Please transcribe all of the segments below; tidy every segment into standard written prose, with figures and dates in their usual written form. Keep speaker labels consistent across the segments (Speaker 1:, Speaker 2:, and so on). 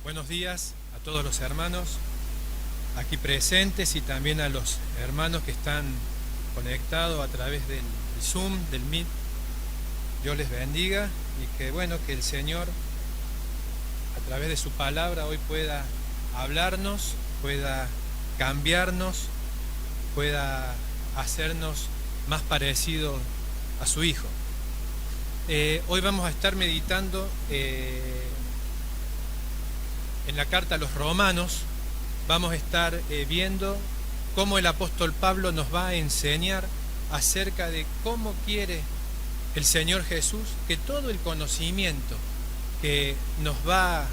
Speaker 1: Buenos días a todos los hermanos aquí presentes y también a los hermanos que están conectados a través del Zoom, del Meet. Dios les bendiga y que el Señor a través de su palabra hoy pueda hablarnos, pueda cambiarnos, pueda hacernos más parecidos a su Hijo. Hoy vamos a estar meditando en la carta a los Romanos. Vamos a estar viendo cómo el apóstol Pablo nos va a enseñar acerca de cómo quiere el Señor Jesús que todo el conocimiento que nos va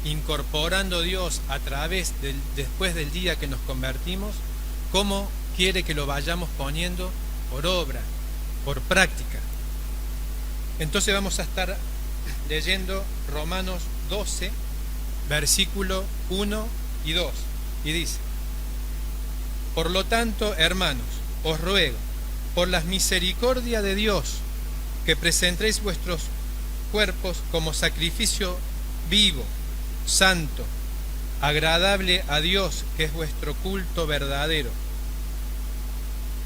Speaker 1: incorporando Dios a través después del día que nos convertimos, cómo quiere que lo vayamos poniendo por obra, por práctica. Entonces vamos a estar leyendo Romanos 12, versículo 1 y 2, y dice: por lo tanto, hermanos, os ruego, por las misericordias de Dios, que presentéis vuestros cuerpos como sacrificio vivo, santo, agradable a Dios, que es vuestro culto verdadero.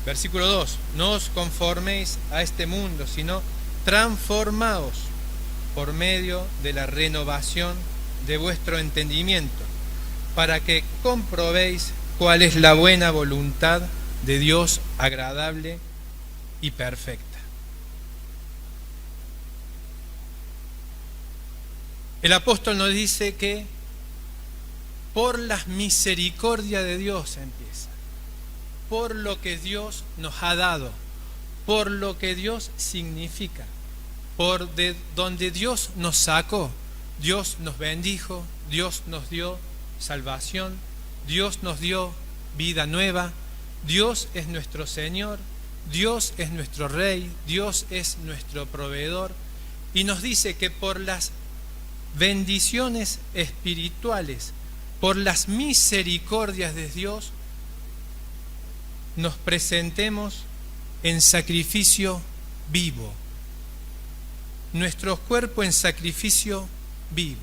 Speaker 1: Versículo 2: no os conforméis a este mundo, sino transformaos por medio de la renovación de vuestro entendimiento, para que comprobéis cuál es la buena voluntad de Dios, agradable y perfecta. El apóstol nos dice que por las misericordias de Dios empieza, por lo que Dios nos ha dado, por lo que Dios significa, por de donde Dios nos sacó. Dios nos bendijo, Dios nos dio salvación, Dios nos dio vida nueva, Dios es nuestro Señor, Dios es nuestro Rey, Dios es nuestro proveedor, y nos dice que por las bendiciones espirituales, por las misericordias de Dios, nos presentemos en sacrificio vivo, nuestro cuerpo en sacrificio vivo.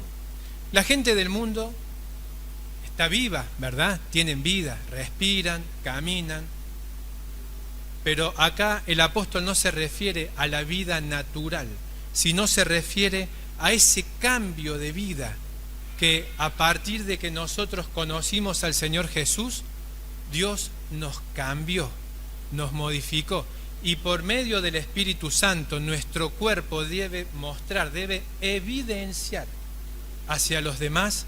Speaker 1: La gente del mundo está viva, ¿verdad? Tienen vida, respiran, caminan. Pero acá el apóstol no se refiere a la vida natural, sino se refiere a ese cambio de vida que a partir de que nosotros conocimos al Señor Jesús, Dios nos cambió, nos modificó. Y por medio del Espíritu Santo nuestro cuerpo debe mostrar, debe evidenciar hacia los demás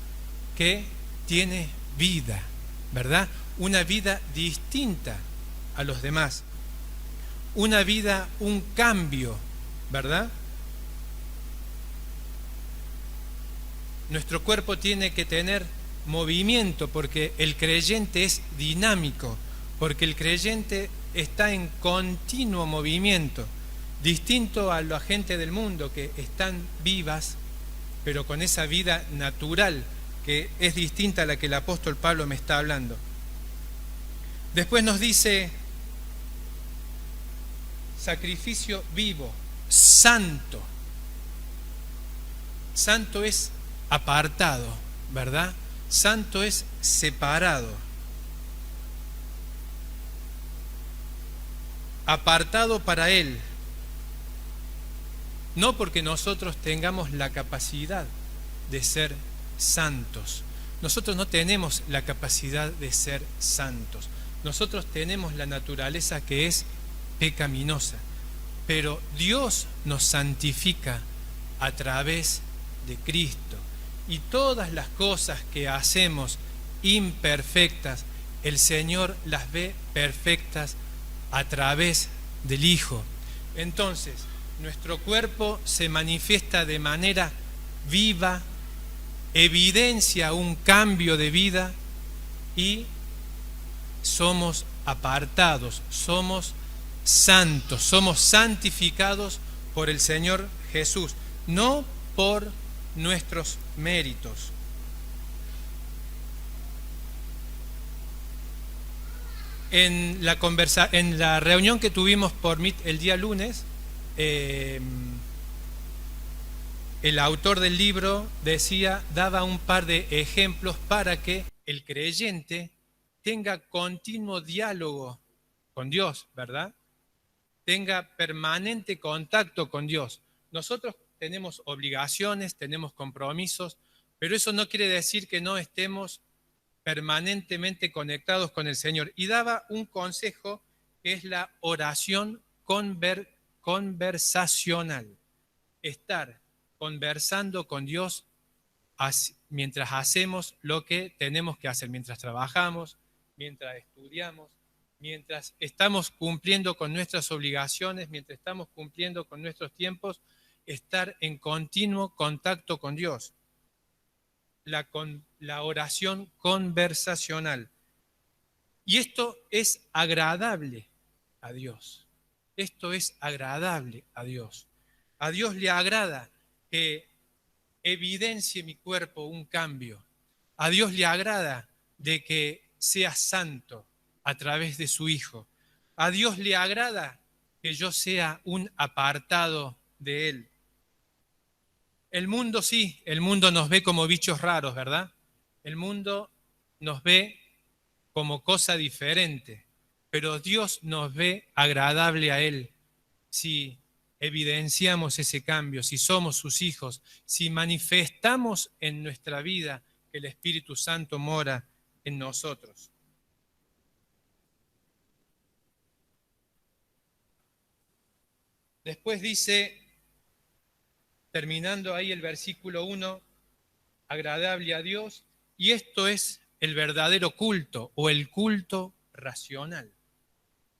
Speaker 1: que tiene vida, ¿verdad? Una vida distinta a los demás. Una vida, un cambio, ¿verdad? Nuestro cuerpo tiene que tener movimiento porque el creyente es dinámico, porque el creyente está en continuo movimiento, distinto a la gente del mundo que están vivas, pero con esa vida natural que es distinta a la que el apóstol Pablo me está hablando. Después nos dice sacrificio vivo, santo. Santo es apartado, ¿verdad? Santo es separado. Apartado para Él. No porque nosotros tengamos la capacidad de ser santos. Nosotros no tenemos la capacidad de ser santos. Nosotros tenemos la naturaleza que es pecaminosa. Pero Dios nos santifica a través de Cristo. Y todas las cosas que hacemos imperfectas, el Señor las ve perfectas a través del Hijo. Entonces, nuestro cuerpo se manifiesta de manera viva, evidencia un cambio de vida y somos apartados, somos santos, somos santificados por el Señor Jesús, no por nuestros méritos. En la reunión que tuvimos por Meet el día lunes, el autor del libro decía, daba un par de ejemplos para que el creyente tenga continuo diálogo con Dios, ¿verdad? Tenga permanente contacto con Dios. Nosotros tenemos obligaciones, tenemos compromisos, pero eso no quiere decir que no estemos permanentemente conectados con el Señor. Y daba un consejo que es la oración conversacional. Estar conversando con Dios mientras hacemos lo que tenemos que hacer, mientras trabajamos, mientras estudiamos, mientras estamos cumpliendo con nuestras obligaciones, mientras estamos cumpliendo con nuestros tiempos, estar en continuo contacto con Dios. La oración conversacional. Y esto es agradable a Dios. Esto es agradable a Dios. A Dios le agrada que evidencie mi cuerpo un cambio. A Dios le agrada de que sea santo a través de su Hijo. A Dios le agrada que yo sea un apartado de Él. El mundo sí, el mundo nos ve como bichos raros, ¿verdad? El mundo nos ve como cosa diferente, pero Dios nos ve agradable a Él si evidenciamos ese cambio, si somos sus hijos, si manifestamos en nuestra vida que el Espíritu Santo mora en nosotros. Después dice, terminando ahí el versículo 1, agradable a Dios, y esto es el verdadero culto o el culto racional.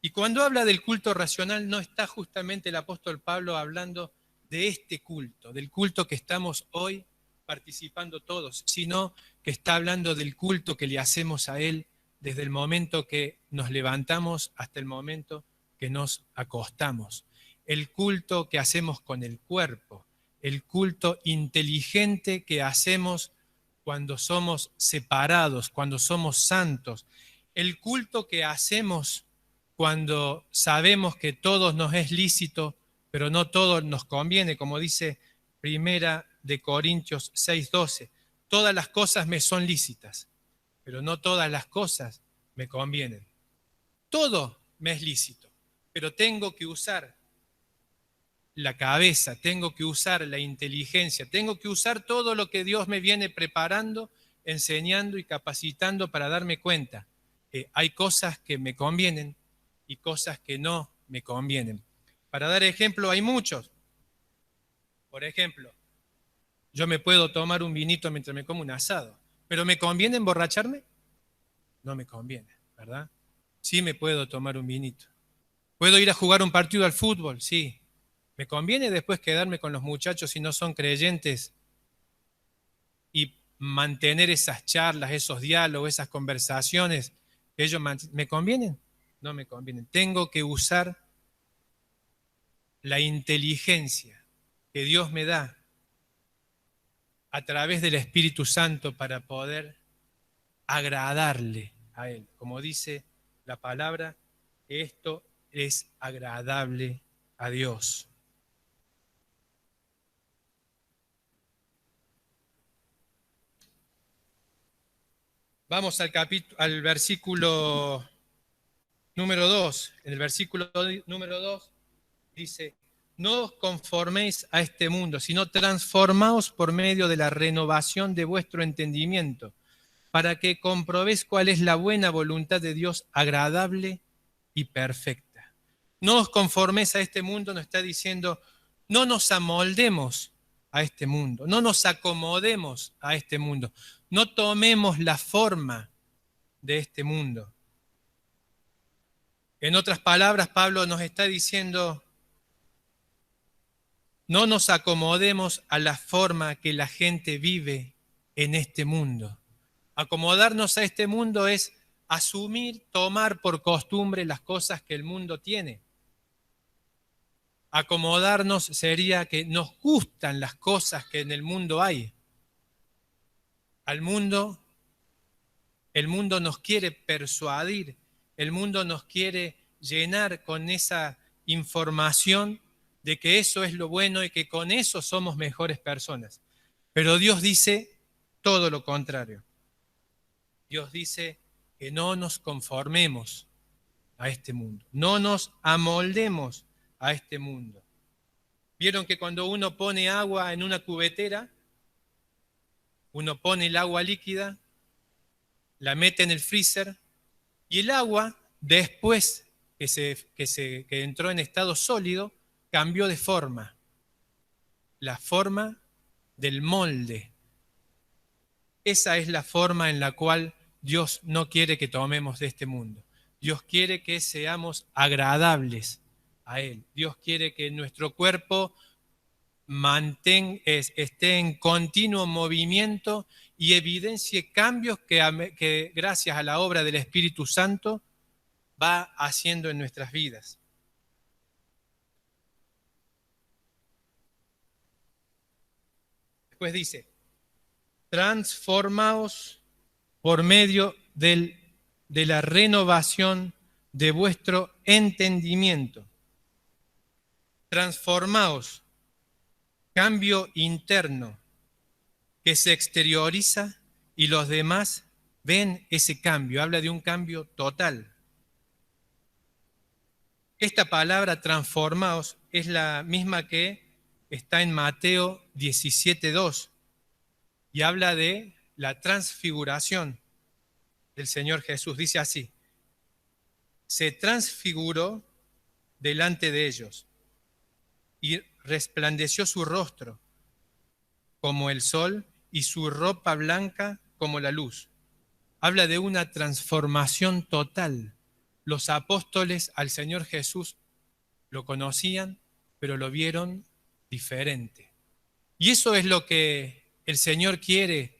Speaker 1: Y cuando habla del culto racional, no está justamente el apóstol Pablo hablando de este culto, del culto que estamos hoy participando todos, sino que está hablando del culto que le hacemos a Él desde el momento que nos levantamos hasta el momento que nos acostamos. El culto que hacemos con el cuerpo, el culto inteligente que hacemos cuando somos separados, cuando somos santos, el culto que hacemos cuando sabemos que todo nos es lícito, pero no todo nos conviene, como dice Primera de Corintios 6:12. Todas las cosas me son lícitas, pero no todas las cosas me convienen. Todo me es lícito, pero tengo que usar la cabeza, tengo que usar la inteligencia, tengo que usar todo lo que Dios me viene preparando, enseñando y capacitando para darme cuenta que hay cosas que me convienen y cosas que no me convienen. Para dar ejemplo, hay muchos. Por ejemplo, yo me puedo tomar un vinito mientras me como un asado, pero ¿me conviene emborracharme? No me conviene, ¿verdad? Sí me puedo tomar un vinito. ¿Puedo ir a jugar un partido al fútbol? Sí. ¿Me conviene después quedarme con los muchachos si no son creyentes y mantener esas charlas, esos diálogos, esas conversaciones que ellos ¿me convienen? No me convienen. Tengo que usar la inteligencia que Dios me da a través del Espíritu Santo para poder agradarle a Él. Como dice la palabra, que esto es agradable a Dios. Vamos al versículo número 2. En el versículo número 2 dice, no os conforméis a este mundo, sino transformaos por medio de la renovación de vuestro entendimiento, para que comprobéis cuál es la buena voluntad de Dios, agradable y perfecta. No os conforméis a este mundo, nos está diciendo, no nos amoldemos a este mundo, no nos acomodemos a este mundo, no tomemos la forma de este mundo. En otras palabras, Pablo nos está diciendo, no nos acomodemos a la forma que la gente vive en este mundo. Acomodarnos a este mundo es asumir, tomar por costumbre las cosas que el mundo tiene. Acomodarnos sería que nos gustan las cosas que en el mundo hay. El mundo nos quiere persuadir, el mundo nos quiere llenar con esa información de que eso es lo bueno y que con eso somos mejores personas. Pero Dios dice todo lo contrario. Dios dice que no nos conformemos a este mundo, no nos amoldemos a este mundo. Vieron que cuando uno pone agua en una cubetera, uno pone el agua líquida, la mete en el freezer y el agua, después que entró en estado sólido, cambió de forma, la forma del molde. Esa es la forma en la cual Dios no quiere que tomemos de este mundo. Dios quiere que seamos agradables a Él. Dios quiere que nuestro cuerpo esté en continuo movimiento y evidencie cambios que gracias a la obra del Espíritu Santo va haciendo en nuestras vidas. Después dice, transformaos por medio de la renovación de vuestro entendimiento. Transformaos, cambio interno que se exterioriza y los demás ven ese cambio. Habla de un cambio total. Esta palabra transformaos es la misma que está en Mateo 17:2 y habla de la transfiguración del Señor Jesús. Dice así, se transfiguró delante de ellos y resplandeció su rostro como el sol y su ropa blanca como la luz. Habla de una transformación total. Los apóstoles al Señor Jesús lo conocían, pero lo vieron diferente. Y eso es lo que el Señor quiere,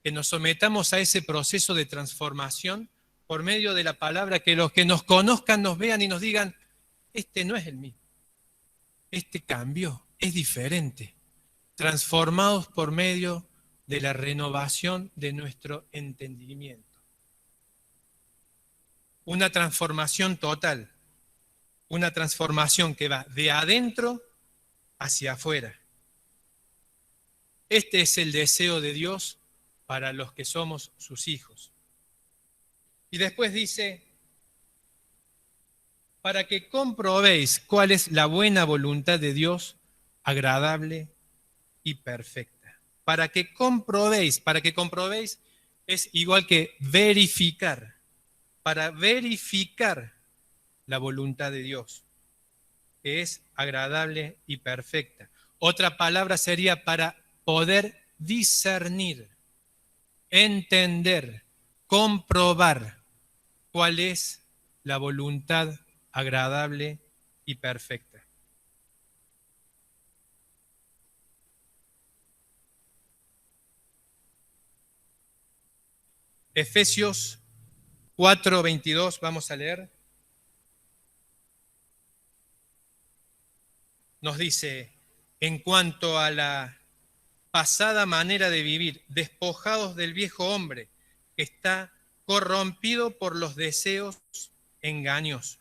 Speaker 1: que nos sometamos a ese proceso de transformación por medio de la palabra, que los que nos conozcan nos vean y nos digan, este no es el mismo, este cambió, es diferente. Transformados por medio de la renovación de nuestro entendimiento. Una transformación total, una transformación que va de adentro hacia afuera. Este es el deseo de Dios para los que somos sus hijos. Y después dice, para que comprobéis cuál es la buena voluntad de Dios, agradable y perfecta. Para que comprobéis es igual que verificar, para verificar la voluntad de Dios, que es agradable y perfecta. Otra palabra sería para poder discernir, entender, comprobar cuál es la voluntad agradable y perfecta. Efesios 4:22, vamos a leer. Nos dice, en cuanto a la pasada manera de vivir, despojados del viejo hombre que está corrompido por los deseos engañosos.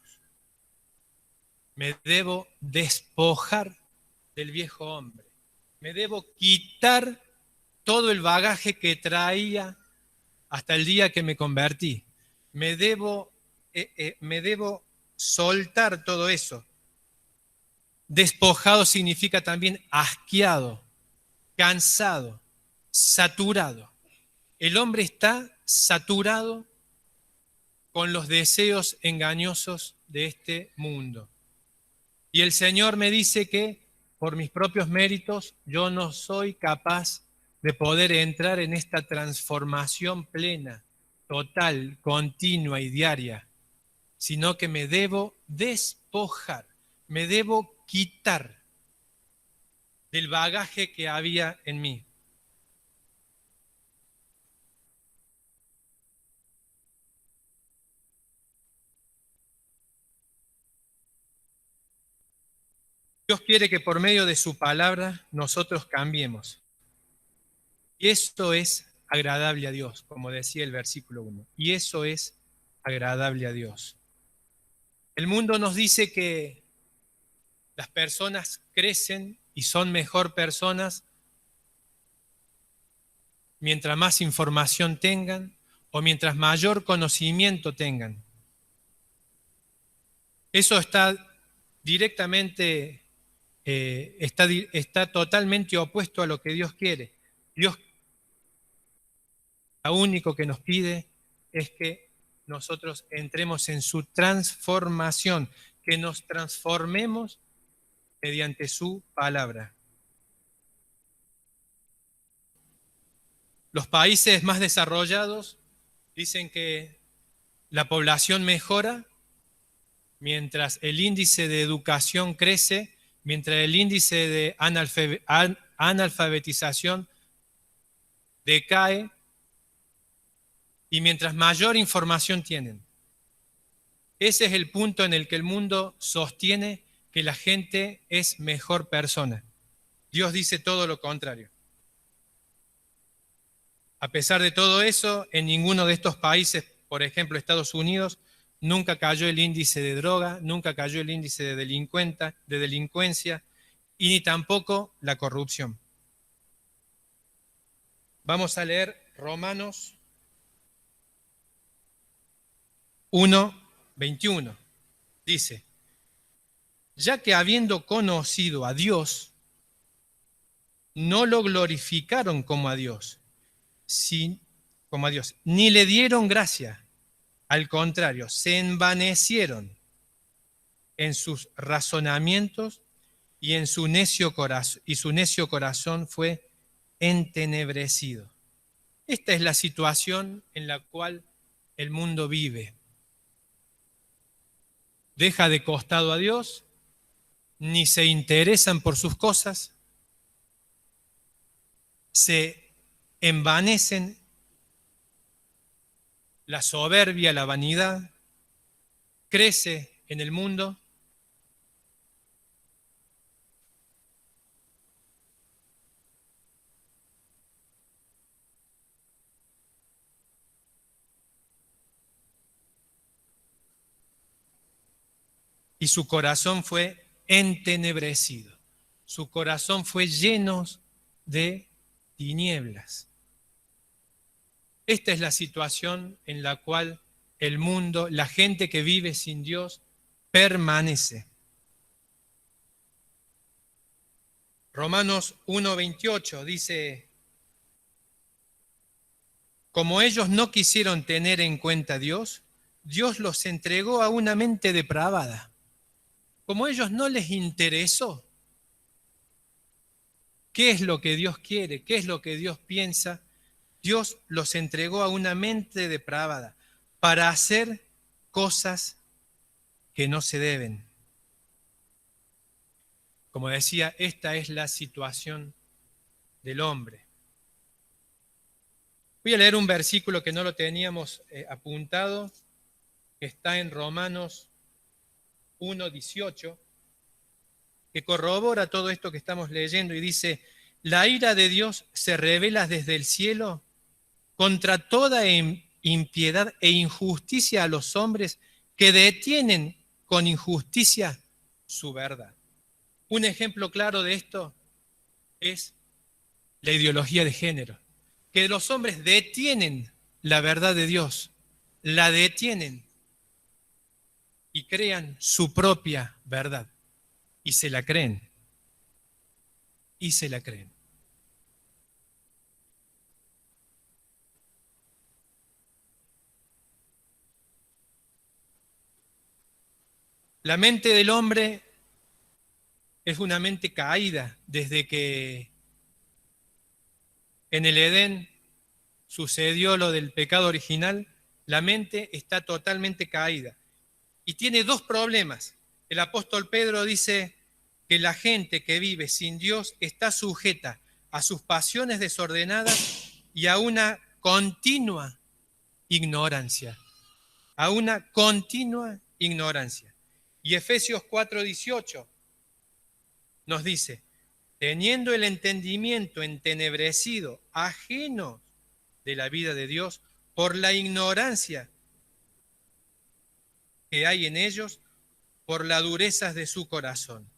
Speaker 1: Me debo despojar del viejo hombre. Me debo quitar todo el bagaje que traía hasta el día que me convertí. Me debo soltar todo eso. Despojado significa también asqueado, cansado, saturado. El hombre está saturado con los deseos engañosos de este mundo. Y el Señor me dice que por mis propios méritos yo no soy capaz de poder entrar en esta transformación plena, total, continua y diaria, sino que me debo despojar, me debo quitar del bagaje que había en mí. Dios quiere que por medio de su palabra nosotros cambiemos. Y esto es agradable a Dios, como decía el versículo 1. Y eso es agradable a Dios. El mundo nos dice que Las personas crecen y son mejor personas mientras más información tengan o mientras mayor conocimiento tengan. Eso está directamente, está totalmente opuesto a lo que Dios quiere. Dios lo único que nos pide es que nosotros entremos en su transformación, que nos transformemos mediante su palabra. Los países más desarrollados dicen que la población mejora mientras el índice de educación crece, mientras el índice de analfabetización decae y mientras mayor información tienen. Ese es el punto en el que el mundo sostiene que la gente es mejor persona. Dios dice todo lo contrario. A pesar de todo eso, en ninguno de estos países, por ejemplo Estados Unidos, nunca cayó el índice de droga, nunca cayó el índice de delincuencia y ni tampoco la corrupción. Vamos a leer Romanos 1:21. Dice, ya que habiendo conocido a Dios, no lo glorificaron como a Dios, ni le dieron gracia. Al contrario, se envanecieron en sus razonamientos y su necio corazón fue entenebrecido. Esta es la situación en la cual el mundo vive. Deja de costado a Dios, ni se interesan por sus cosas, se envanecen, la soberbia, la vanidad, crece en el mundo. Y su corazón fue entenebrecido. Su corazón fue lleno de tinieblas. Esta es la situación en la cual el mundo, la gente que vive sin Dios, permanece. Romanos 1:28 dice, como ellos no quisieron tener en cuenta a Dios, Dios los entregó a una mente depravada. Como a ellos no les interesó qué es lo que Dios quiere, qué es lo que Dios piensa, Dios los entregó a una mente depravada para hacer cosas que no se deben. Como decía, esta es la situación del hombre. Voy a leer un versículo que no lo teníamos apuntado, que está en Romanos 1:18, que corrobora todo esto que estamos leyendo y dice, la ira de Dios se revela desde el cielo contra toda impiedad e injusticia a los hombres que detienen con injusticia su verdad. Un ejemplo claro de esto es la ideología de género, que los hombres detienen la verdad de Dios, la detienen y crean su propia verdad y se la creen, y se la creen. La mente del hombre es una mente caída desde que en el Edén sucedió lo del pecado original. La mente está totalmente caída y tiene dos problemas. El apóstol Pedro dice que la gente que vive sin Dios está sujeta a sus pasiones desordenadas y a una continua ignorancia. A una continua ignorancia. Y Efesios 4:18 nos dice, teniendo el entendimiento entenebrecido, ajeno de la vida de Dios, por la ignorancia que hay en ellos, por la dureza de su corazón.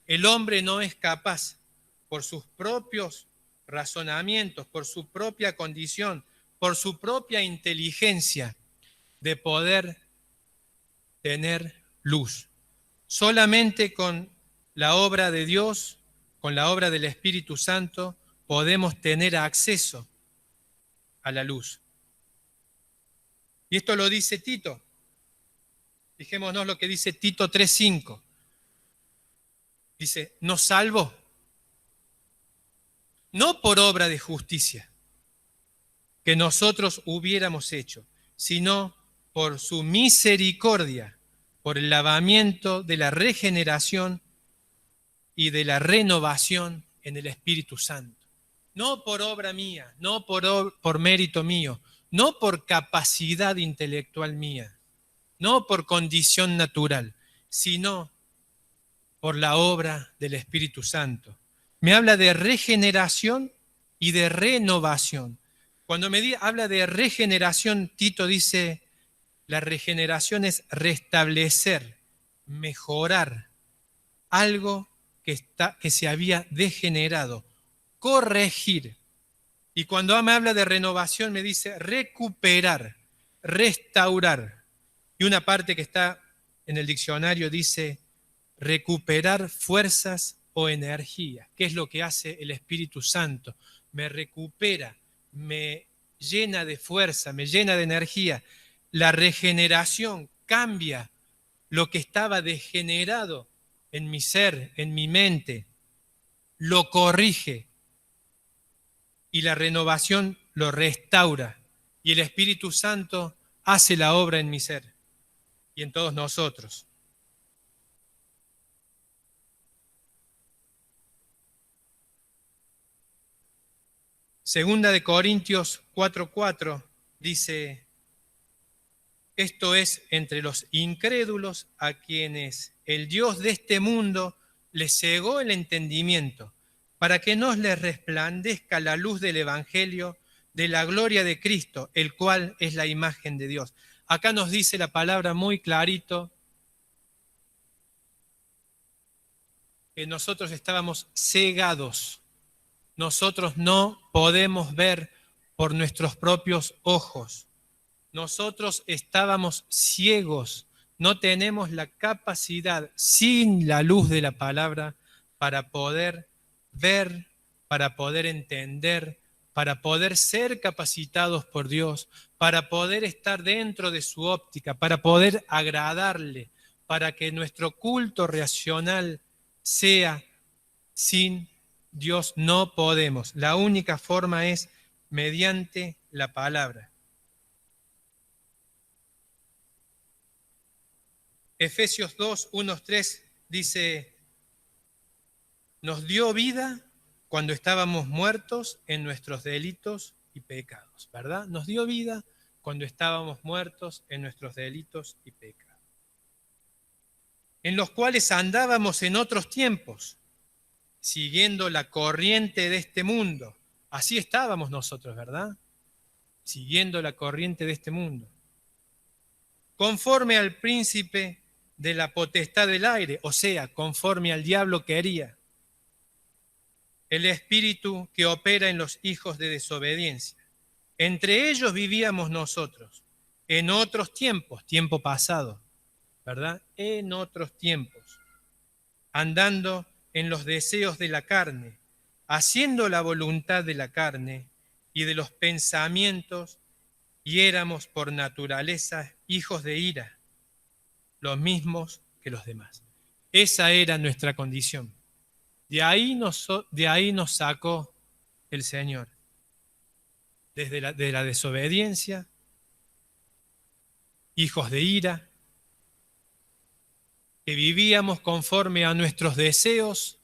Speaker 1: El hombre no es capaz, por sus propios razonamientos, por su propia condición, por su propia inteligencia, de poder tener luz. Solamente con la obra de Dios, con la obra del Espíritu Santo, podemos tener acceso a la luz. Y esto lo dice Tito. Fijémonos lo que dice Tito 3:5. Dice, nos salvó, no por obra de justicia que nosotros hubiéramos hecho, sino por su misericordia, por el lavamiento de la regeneración y de la renovación en el Espíritu Santo. No por obra mía, no por mérito mío, no por capacidad intelectual mía, no por condición natural, sino por la obra del Espíritu Santo. Me habla de regeneración y de renovación. Cuando habla de regeneración, Tito dice, la regeneración es restablecer, mejorar algo que se había degenerado, corregir. Y cuando me habla de renovación me dice recuperar, restaurar. Y una parte que está en el diccionario dice recuperar fuerzas o energía. ¿Qué es lo que hace el Espíritu Santo? Me recupera, me llena de fuerza, me llena de energía. La regeneración cambia lo que estaba degenerado en mi ser, en mi mente, lo corrige y la renovación lo restaura. Y el Espíritu Santo hace la obra en mi ser y en todos nosotros. Segunda de Corintios 4:4 dice, esto es entre los incrédulos a quienes el Dios de este mundo les cegó el entendimiento, para que no les resplandezca la luz del Evangelio de la gloria de Cristo, el cual es la imagen de Dios. Acá nos dice la palabra muy clarito que nosotros estábamos cegados. Nosotros no podemos ver por nuestros propios ojos. Nosotros estábamos ciegos. No tenemos la capacidad, sin la luz de la palabra, para poder ver, para poder entender, para poder ser capacitados por Dios, para poder estar dentro de su óptica, para poder agradarle, para que nuestro culto racional sea sin Dios. No podemos. La única forma es mediante la palabra. Efesios 2:1-3 dice, nos dio vida cuando estábamos muertos en nuestros delitos y pecados, ¿verdad? Nos dio vida cuando estábamos muertos en nuestros delitos y pecados, en los cuales andábamos en otros tiempos, siguiendo la corriente de este mundo. Así estábamos nosotros, ¿verdad? Siguiendo la corriente de este mundo. Conforme al príncipe de la potestad del aire, o sea, conforme al diablo quería. El espíritu que opera en los hijos de desobediencia. Entre ellos vivíamos nosotros, en otros tiempos, tiempo pasado, ¿verdad? En otros tiempos, andando en los deseos de la carne, haciendo la voluntad de la carne y de los pensamientos, y éramos por naturaleza hijos de ira, los mismos que los demás. Esa era nuestra condición. De ahí nos sacó el Señor, de la desobediencia, hijos de ira, que vivíamos conforme a nuestros deseos,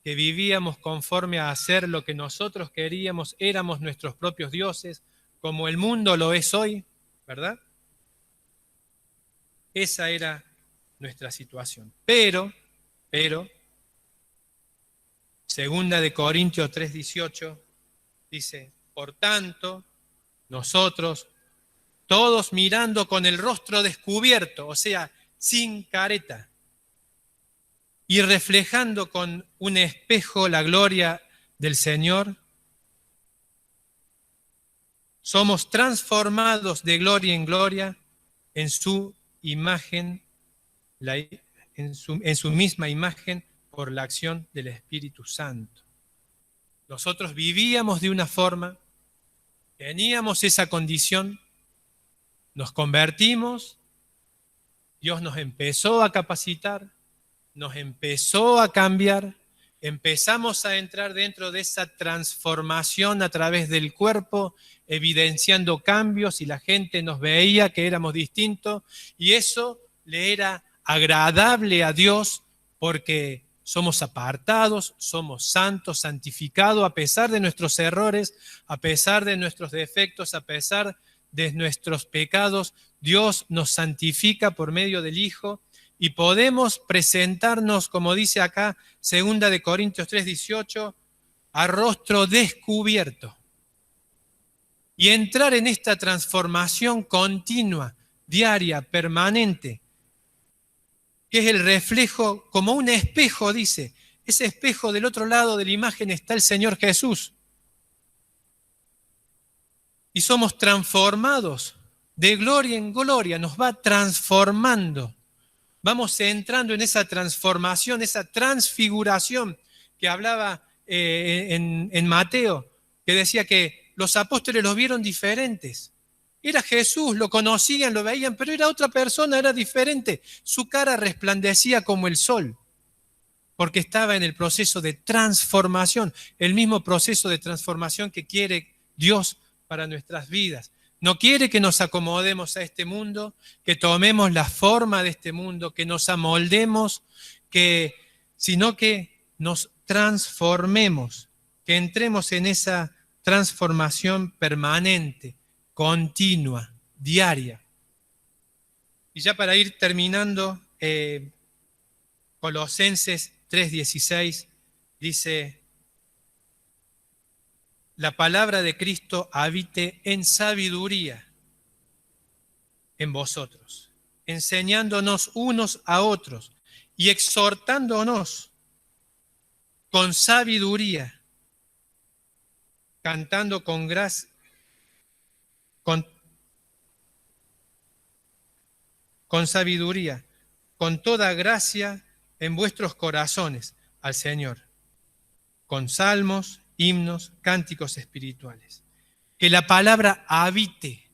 Speaker 1: que vivíamos conforme a hacer lo que nosotros queríamos, éramos nuestros propios dioses, como el mundo lo es hoy, ¿verdad? Esa era nuestra situación. Pero, segunda de Corintios 3:18, dice, por tanto, nosotros, todos mirando con el rostro descubierto, o sea, sin careta, y reflejando con un espejo la gloria del Señor, somos transformados de gloria en gloria en su imagen, en su misma imagen por la acción del Espíritu Santo. Nosotros vivíamos de una forma, teníamos esa condición, nos convertimos, Dios nos empezó a capacitar, nos empezó a cambiar, empezamos a entrar dentro de esa transformación a través del cuerpo, evidenciando cambios y la gente nos veía que éramos distintos y eso le era agradable a Dios porque somos apartados, somos santos, santificados a pesar de nuestros errores, a pesar de nuestros defectos, a pesar de nuestros pecados. Dios nos santifica por medio del Hijo y podemos presentarnos, como dice acá, 2 Corintios 3:18, a rostro descubierto y entrar en esta transformación continua, diaria, permanente, que es el reflejo, como un espejo, dice. Ese espejo del otro lado de la imagen está el Señor Jesús. Y somos transformados de gloria en gloria, nos va transformando. Vamos entrando en esa transformación, esa transfiguración que hablaba en Mateo, que decía que los apóstoles los vieron diferentes. Era Jesús, lo conocían, lo veían, pero era otra persona, era diferente. Su cara resplandecía como el sol, porque estaba en el proceso de transformación, el mismo proceso de transformación que quiere Dios para nuestras vidas. No quiere que nos acomodemos a este mundo, que tomemos la forma de este mundo, que nos amoldemos, sino que nos transformemos, que entremos en esa transformación permanente, continua, diaria. Y ya para ir terminando, Colosenses 3:16 dice: la palabra de Cristo habite en sabiduría en vosotros, enseñándonos unos a otros y exhortándonos con sabiduría, cantando con gracia, con sabiduría, con toda gracia en vuestros corazones al Señor, con salmos, himnos, cánticos espirituales. Que la palabra habite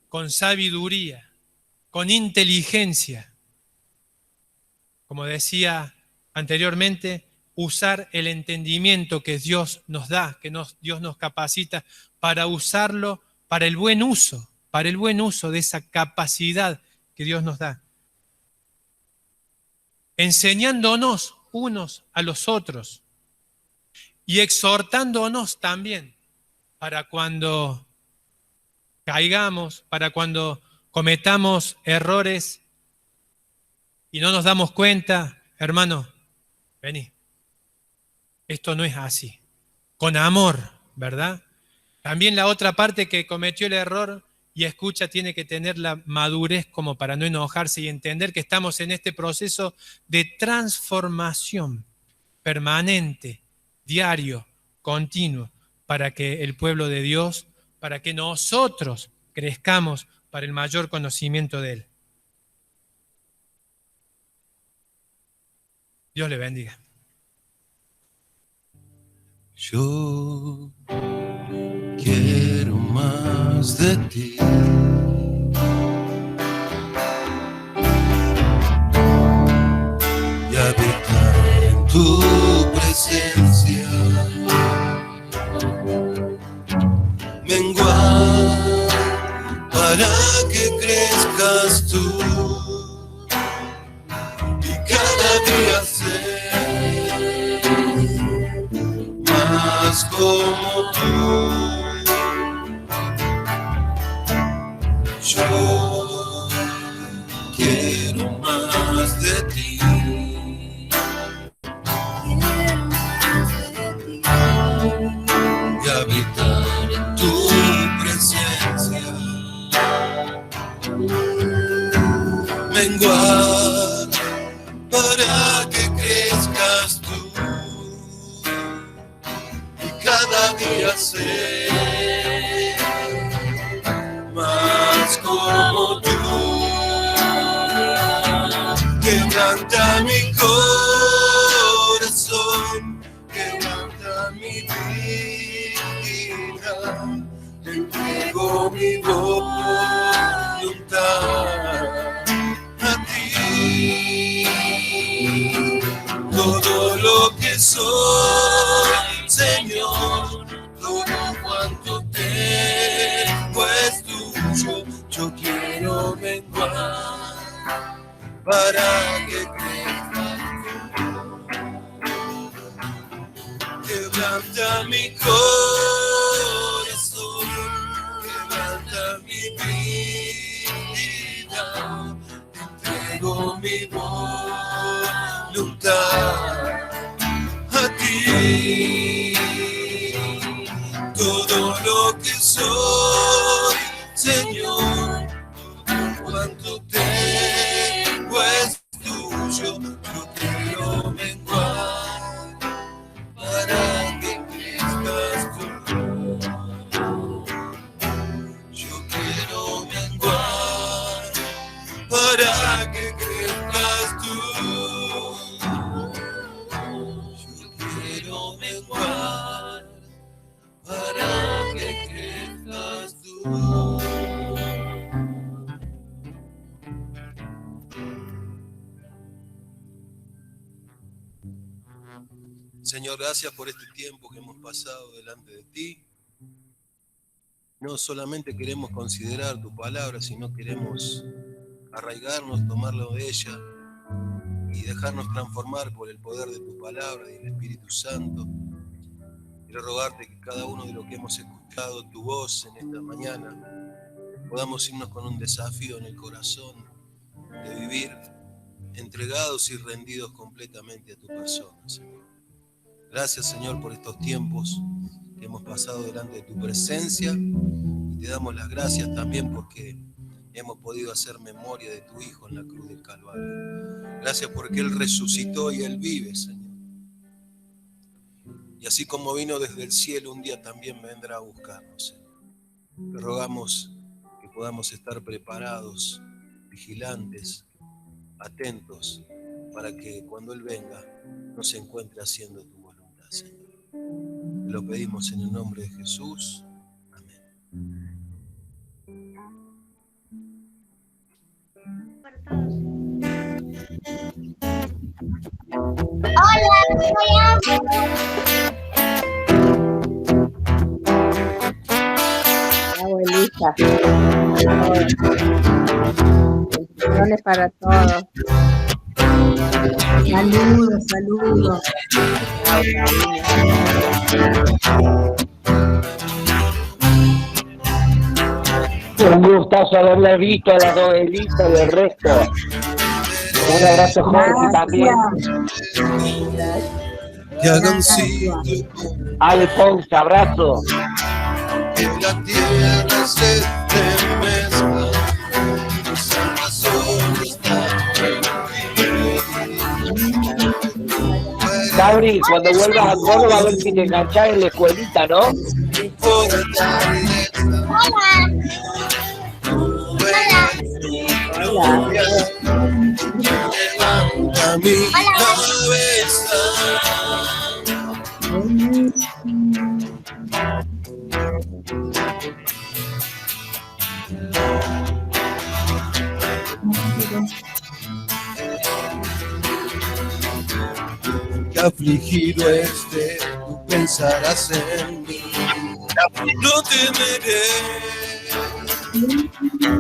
Speaker 1: con sabiduría, con inteligencia. Como decía anteriormente, usar el entendimiento que Dios nos da, que Dios nos capacita para usarlo para el buen uso de esa capacidad que Dios nos da. Enseñándonos unos a los otros y exhortándonos también para cuando caigamos, para cuando cometamos errores y no nos damos cuenta, hermano, vení, esto no es así, con amor, ¿verdad? También la otra parte que cometió el error y escucha tiene que tener la madurez como para no enojarse y entender que estamos en este proceso de transformación permanente, diario, continuo, para que el pueblo de Dios, para que nosotros crezcamos para el mayor conocimiento de Él. Dios le bendiga.
Speaker 2: Yo quiero más de ti. Y habitar en tu presencia. Menguar para que crezcas tú. Y cada día ser más como tú. Yo quiero más de ti. Y habitar en tu presencia. Menguar para que crezca. corazón, quebranta mi vida, te entrego mi voluntad a ti. Todo lo que soy, Señor, todo cuanto tengo es tuyo. Yo quiero menguar para que crezcas tú. Quebranta mi corazón, quebranta mi vida, te entrego mi voluntad a ti. Todo lo que soy, Señor, todo cuanto tengo es tuyo. Yo quiero menguar para que crezcas tú. Yo quiero menguar para que crezcas tú. Yo quiero menguar para que crezcas tú. Señor, gracias por este tiempo que hemos pasado delante de ti. No solamente queremos considerar tu palabra, sino queremos arraigarnos, tomarlo de ella y dejarnos transformar por el poder de tu palabra y el Espíritu Santo. Quiero rogarte que cada uno de los que hemos escuchado tu voz en esta mañana podamos irnos con un desafío en el corazón de vivir entregados y rendidos completamente a tu persona, Señor. Gracias, Señor, por estos tiempos que hemos pasado delante de tu presencia, y te damos las gracias también porque hemos podido hacer memoria de tu Hijo en la cruz del Calvario. Gracias porque Él resucitó y Él vive, Señor. Y así como vino desde el cielo, un día también vendrá a buscarnos, Señor. Te rogamos que podamos estar preparados, vigilantes, atentos, para que cuando Él venga nos encuentre haciendo tu voluntad, Señor. Te lo pedimos en el nombre de Jesús. Amén.
Speaker 3: Hola, soy Ángel.
Speaker 4: Abuelita, bendiciones para todos.
Speaker 5: Saludos, saludos.
Speaker 6: Un gustazo haberle visto a la novelita del resto. Un abrazo, Jorge, también.
Speaker 2: Que hagan sitio
Speaker 6: Alfonso, abrazo.
Speaker 2: que la tierra se estremezca, tu salvación está en ti.
Speaker 6: Gabri, cuando vuelvas a Córdoba a ver si te enganchás en la escuelita, ¿no?
Speaker 2: Levanta mi cabeza. Que afligido esté, tú pensarás en mí. No temeré,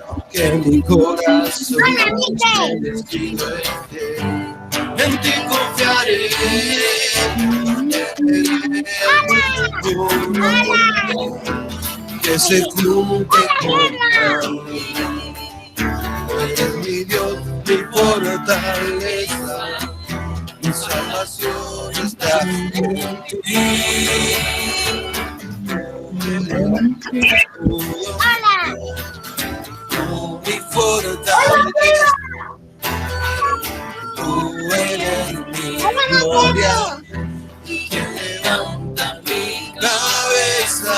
Speaker 2: aunque mi corazón destruido esté. En ti confiaré, que se cumple contra mí. Eres mi Dios, mi fortaleza, mi salvación está en ti. Tú, mi fortaleza, tú eres mi gloria, quien levanta mi cabeza.